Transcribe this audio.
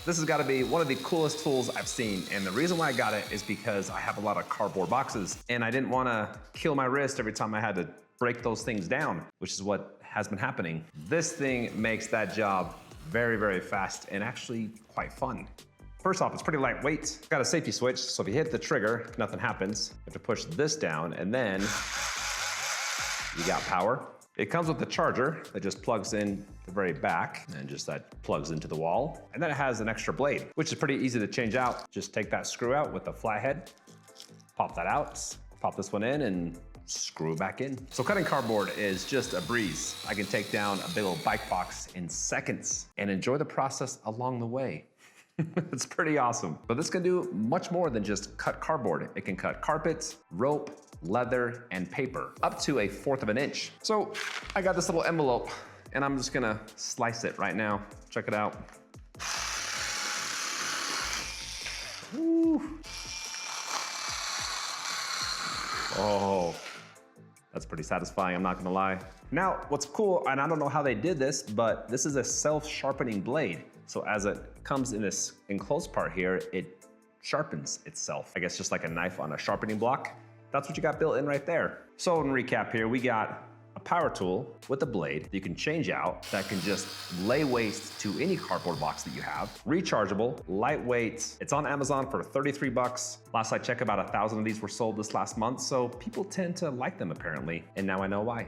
This has got to be one of the coolest tools I've seen, and the reason why I got it is because I have a lot of cardboard boxes, and I didn't want to kill my wrist every time I had to break those things down, which is what has been happening. This thing makes that job very, very fast and actually quite fun. First off, it's pretty lightweight. It's got a safety switch, so if you hit the trigger, nothing happens. You have to push this down, and then you got power. It comes with a charger that just plugs in the very back, and just that plugs into the wall. And then it has an extra blade, which is pretty easy to change out. Just take that screw out with the flathead, pop that out, pop this one in, and screw it back in. So cutting cardboard is just a breeze. I can take down a big old bike box in seconds and enjoy the process along the way. It's pretty awesome. But this can do much more than just cut cardboard. It can cut carpets, rope, leather, and paper, up to 1/4 of an inch. So I got this little envelope, and I'm just gonna slice it right now. Check it out. Woo. Oh. That's pretty satisfying, I'm not gonna lie. Now, what's cool, and I don't know how they did this, but this is a self-sharpening blade. So as it comes in this enclosed part here, it sharpens itself. I guess just like a knife on a sharpening block. That's what you got built in right there. So in recap here, we got a power tool with a blade that you can change out that can just lay waste to any cardboard box that you have. Rechargeable, lightweight. It's on Amazon for 33 bucks. Last I checked, about 1,000 of these were sold this last month, so people tend to like them apparently, and now I know why.